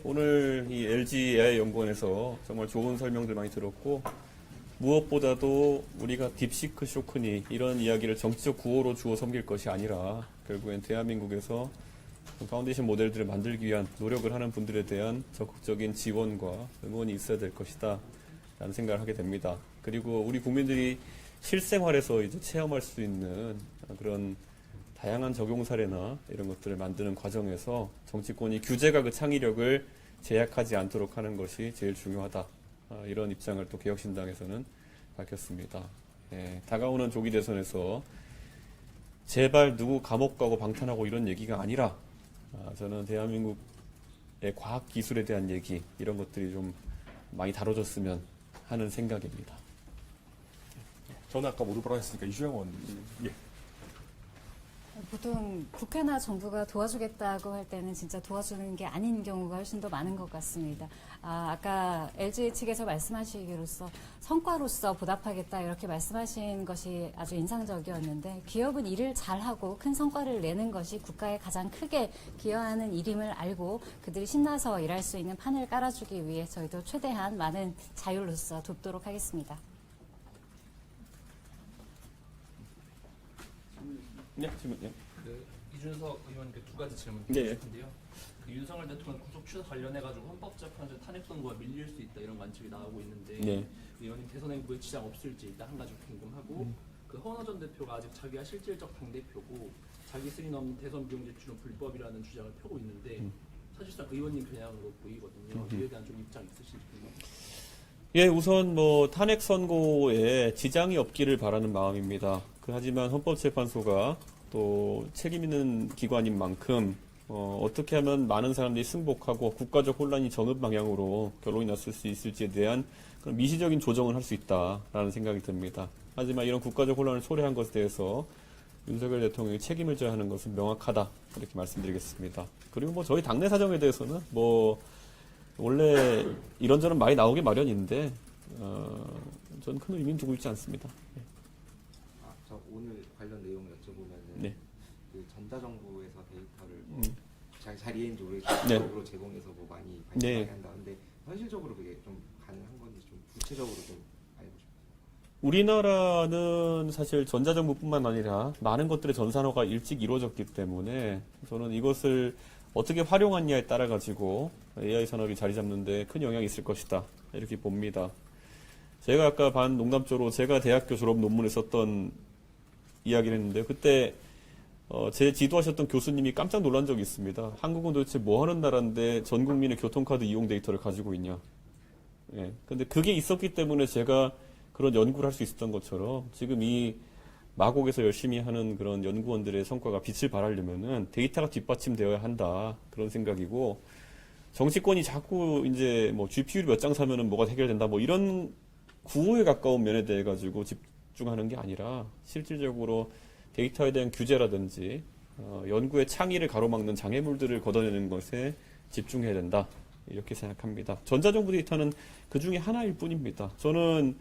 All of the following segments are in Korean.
오늘 이 LG AI 연구원에서 정말 좋은 설명들 많이 들었고, 무엇보다도 우리가 딥시크 쇼크니 이런 이야기를 정치적 구호로 주어 섬길 것이 아니라 결국엔 대한민국에서 파운데이션 모델들을 만들기 위한 노력을 하는 분들에 대한 적극적인 지원과 응원이 있어야 될 것이다 라는 생각을 하게 됩니다. 그리고 우리 국민들이 실생활에서 이제 체험할 수 있는 그런 다양한 적용 사례나 이런 것들을 만드는 과정에서 정치권이 규제가 그 창의력을 제약하지 않도록 하는 것이 제일 중요하다. 이런 입장을 또 개혁신당에서는 밝혔습니다. 예, 다가오는 조기 대선에서 제발 누구 감옥 가고 방탄하고 이런 얘기가 아니라 저는 대한민국의 과학기술에 대한 얘기 이런 것들이 좀 많이 다뤄졌으면 하는 생각입니다. 저는 아까 모두 발언했으니까 이주영 의원. 예. 보통 국회나 정부가 도와주겠다고 할 때는 진짜 도와주는 게 아닌 경우가 훨씬 더 많은 것 같습니다. 아까 LG 측에서 말씀하시기로서 성과로서 보답하겠다 이렇게 말씀하신 것이 아주 인상적이었는데, 기업은 일을 잘하고 큰 성과를 내는 것이 국가에 가장 크게 기여하는 일임을 알고 그들이 신나서 일할 수 있는 판을 깔아주기 위해 저희도 최대한 많은 자율로서 돕도록 하겠습니다. 네, 질문. 네. 이준석 의원께 두 가지 질문 네. 드리고 싶은데요. 윤석열 대통령 구속 취소 관련해가지고 헌법재판소 탄핵 선고가 밀릴 수 있다 이런 관측이 나오고 있는데, 네. 의원님 대선 행보에 지장 없을지 일단 한 가지 궁금하고, 그 허은하 전 대표가 아직 자기가 실질적 당대표고 자기 승인 없는 대선 비용 지출은 불법이라는 주장을 펴고 있는데 사실상 의원님 편향으로 보이거든요. 이에 대한 좀 입장 있으신지 궁금합니다. 예, 우선 뭐 탄핵 선고에 지장이 없기를 바라는 마음입니다. 하지만 헌법재판소가 또 책임 있는 기관인 만큼 어떻게 하면 많은 사람들이 승복하고 국가적 혼란이 저는 방향으로 결론이 났을 수 있을지에 대한 그런 미시적인 조정을 할 수 있다라는 생각이 듭니다. 하지만 이런 국가적 혼란을 초래한 것에 대해서 윤석열 대통령이 책임을 져야 하는 것은 명확하다 이렇게 말씀드리겠습니다. 그리고 뭐 저희 당내 사정에 대해서는 뭐 원래 이런저런 말이 나오기 마련인데 저는 큰 의미는 두고 있지 않습니다. 저 오늘 관련 내용을 여쭤보면은 네. 그 전자정부에서 데이터를 뭐 자리인지 네. 모르겠지만 제공해서 뭐 많이 네. 한다는데 현실적으로 그게 좀 가능한 건지 좀 구체적으로 좀 알고 싶어요. 우리나라는 사실 전자정부뿐만 아니라 많은 것들의 전산화가 일찍 이루어졌기 때문에 저는 이것을 어떻게 활용하느냐에 따라 가지고 AI 산업이 자리 잡는데 큰 영향이 있을 것이다 이렇게 봅니다. 제가 아까 농담조로 제가 대학교 졸업 논문에 썼던 이야기를 했는데, 그때 제 지도하셨던 교수님이 깜짝 놀란 적이 있습니다. 한국은 도대체 뭐 하는 나라인데 전 국민의 교통카드 이용 데이터를 가지고 있냐. 예. 근데 그게 있었기 때문에 제가 그런 연구를 할 수 있었던 것처럼 지금 이 마곡에서 열심히 하는 그런 연구원들의 성과가 빛을 발하려면은 데이터가 뒷받침되어야 한다. 그런 생각이고, 정치권이 자꾸 이제 뭐 GPU를 몇 장 사면은 뭐가 해결된다. 뭐 이런 구호에 가까운 면에 대해 가지고 집중하는 게 아니라 실질적으로 데이터에 대한 규제라든지 연구의 창의를 가로막는 장애물들을 걷어내는 것에 집중해야 된다 이렇게 생각합니다. 전자정부 데이터는 그 중에 하나일 뿐입니다. 저는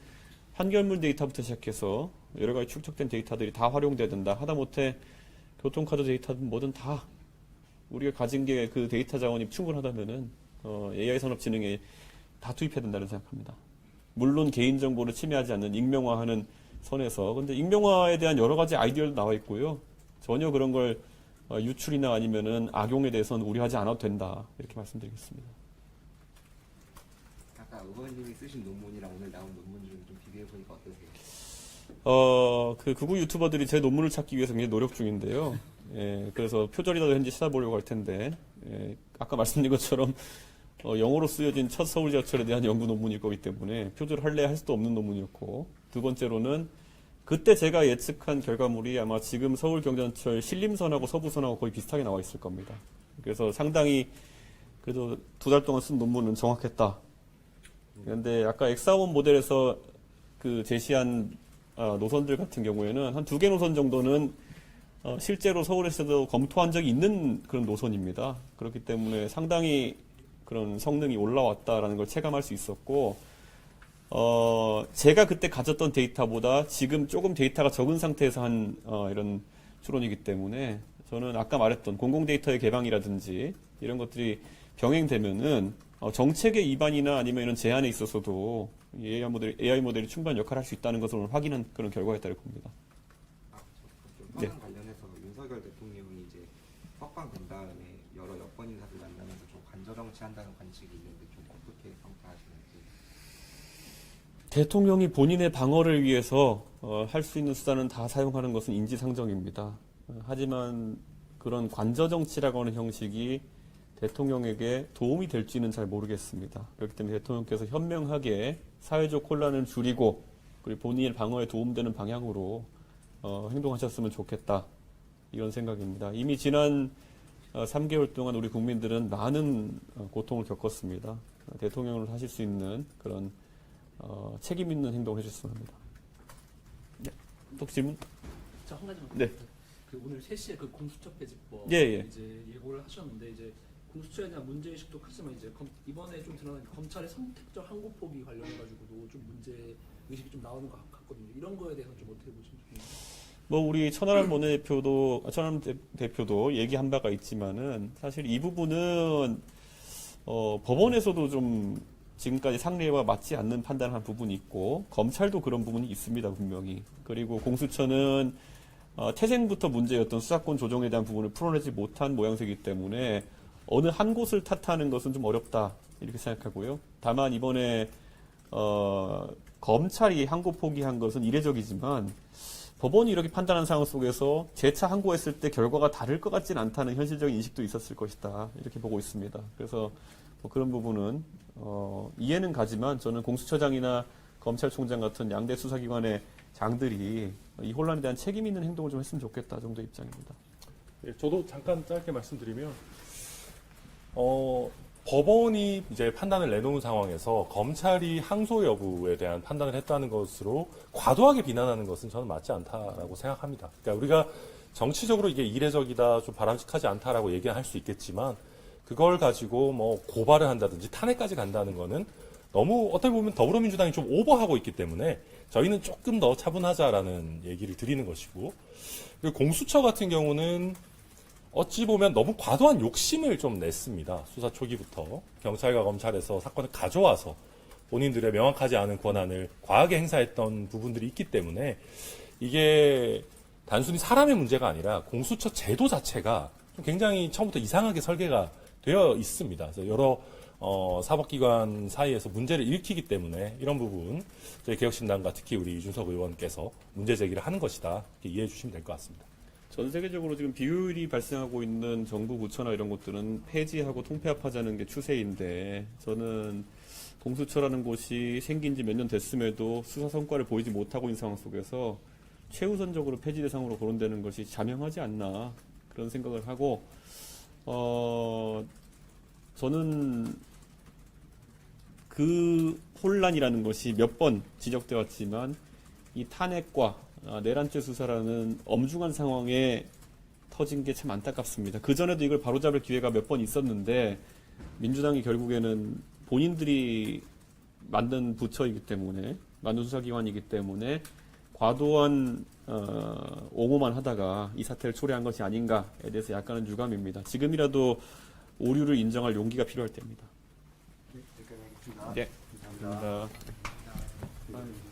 판결문 데이터부터 시작해서 여러 가지 축적된 데이터들이 다 활용돼야 된다. 하다못해 교통카드 데이터든 뭐든 다 우리가 가진 게 그 데이터 자원이 충분하다면은 AI 산업진흥에 다 투입해야 된다는 생각합니다. 물론 개인정보를 침해하지 않는 익명화하는 선에서. 근데 익명화에 대한 여러 가지 아이디어도 나와 있고요. 전혀 그런 걸 유출이나 아니면은 악용에 대해서는 우려하지 않아도 된다. 이렇게 말씀드리겠습니다. 아까 의원님이 쓰신 논문이랑 오늘 나온 논문 중 좀 비교해 보니까 어떠세요? 그 극우 유튜버들이 제 논문을 찾기 위해서 굉장히 노력 중인데요. 예, 그래서 표절이라도 현재 찾아보려고 할 텐데, 예, 아까 말씀드린 것처럼 영어로 쓰여진 첫 서울지하철에 대한 연구 논문일 거기 때문에 표절할래 할 수도 없는 논문이었고, 두 번째로는 그때 제가 예측한 결과물이 아마 지금 서울경전철 신림선하고 서부선하고 거의 비슷하게 나와 있을 겁니다. 그래서 상당히 그래도 2달 동안 쓴 논문은 정확했다. 그런데 아까 엑사원 모델에서 그 제시한 노선들 같은 경우에는 한 2개 노선 정도는 실제로 서울에서도 검토한 적이 있는 그런 노선입니다. 그렇기 때문에 상당히 그런 성능이 올라왔다라는 걸 체감할 수 있었고, 제가 그때 가졌던 데이터보다 지금 조금 데이터가 적은 상태에서 한 이런 추론이기 때문에 저는 아까 말했던 공공 데이터의 개방이라든지 이런 것들이 병행되면은 정책의 위반이나 아니면 이런 제한에 있어서도 이 AI 모델이 충분한 역할을 할 수 있다는 것을 오늘 확인한 그런 결과였다고 봅니다. 좀 현안 관련해서 윤석열 대통령이 이제 석방된 다음에 여러 여권 인사들 만나면서 좀 관저 정치한다는 관측이 있는데 좀 어떻게 평가하시는지. 대통령이 본인의 방어를 위해서 할 수 있는 수단은 다 사용하는 것은 인지상정입니다. 하지만 그런 관저 정치라고 하는 형식이 대통령에게 도움이 될지는 잘 모르겠습니다. 그렇기 때문에 대통령께서 현명하게 사회적 혼란을 줄이고 그리고 본인의 방어에 도움되는 방향으로 행동하셨으면 좋겠다. 이런 생각입니다. 이미 지난 3개월 동안 우리 국민들은 많은 고통을 겪었습니다. 대통령을 하실 수 있는 그런 책임 있는 행동을 해주셨으면 합니다. 네. 또 질문? 자, 한 가지만. 네. 그 오늘 3시에 그 공수처 폐지법 예. 이제 예고를 하셨는데 이제 공수처에 대한 문제 의식도 크지만 이제 이번에 좀 드러난 검찰의 선택적 항고 포기 관련해 가지고도 좀 문제 의식이 좀 나오는 것 같거든요. 이런 거에 대해서 좀 어떻게 보시면 좋겠나요? 우리 천하람 대표도 얘기한 바가 있지만은 사실 이 부분은 법원에서도 좀 지금까지 상례와 맞지 않는 판단을 한 부분이 있고 검찰도 그런 부분이 있습니다, 분명히. 그리고 공수처는 태생부터 문제였던 수사권 조정에 대한 부분을 풀어내지 못한 모양새이기 때문에 어느 한 곳을 탓하는 것은 좀 어렵다 이렇게 생각하고요. 다만 이번에 검찰이 항고 포기한 것은 이례적이지만 법원이 이렇게 판단한 상황 속에서 재차 항고했을 때 결과가 다를 것 같지는 않다는 현실적인 인식도 있었을 것이다 이렇게 보고 있습니다. 그래서 그런 부분은 이해는 가지만 저는 공수처장이나 검찰총장 같은 양대 수사기관의 장들이 이 혼란에 대한 책임 있는 행동을 좀 했으면 좋겠다 정도의 입장입니다. 예, 저도 잠깐 짧게 말씀드리면 법원이 이제 판단을 내놓은 상황에서 검찰이 항소 여부에 대한 판단을 했다는 것으로 과도하게 비난하는 것은 저는 맞지 않다라고 생각합니다. 그러니까 우리가 정치적으로 이게 이례적이다, 좀 바람직하지 않다라고 얘기할 수 있겠지만 그걸 가지고 뭐 고발을 한다든지 탄핵까지 간다는 거는 너무 어떻게 보면 더불어민주당이 좀 오버하고 있기 때문에 저희는 조금 더 차분하자라는 얘기를 드리는 것이고, 그리고 공수처 같은 경우는 어찌 보면 너무 과도한 욕심을 좀 냈습니다. 수사 초기부터 경찰과 검찰에서 사건을 가져와서 본인들의 명확하지 않은 권한을 과하게 행사했던 부분들이 있기 때문에 이게 단순히 사람의 문제가 아니라 공수처 제도 자체가 굉장히 처음부터 이상하게 설계가 되어 있습니다. 그래서 여러 사법기관 사이에서 문제를 일으키기 때문에 이런 부분 저희 개혁신당과 특히 우리 이준석 의원께서 문제 제기를 하는 것이다 이렇게 이해해 주시면 될 것 같습니다. 전 세계적으로 지금 비효율이 발생하고 있는 정부 부처나 이런 것들은 폐지하고 통폐합하자는 게 추세인데 저는 공수처라는 곳이 생긴 지 몇 년 됐음에도 수사 성과를 보이지 못하고 있는 상황 속에서 최우선적으로 폐지 대상으로 거론되는 것이 자명하지 않나 그런 생각을 하고 저는 그 혼란이라는 것이 몇 번 지적되어 왔지만 이 탄핵과 내란죄 수사라는 엄중한 상황에 터진 게 참 안타깝습니다. 그전에도 이걸 바로잡을 기회가 몇 번 있었는데 민주당이 결국에는 본인들이 만든 부처이기 때문에 만든 수사기관이기 때문에 과도한 옹호만 하다가 이 사태를 초래한 것이 아닌가에 대해서 약간은 유감입니다. 지금이라도 오류를 인정할 용기가 필요할 때입니다. 네, 여기까지 하겠습니다. 네. 감사합니다. 감사합니다.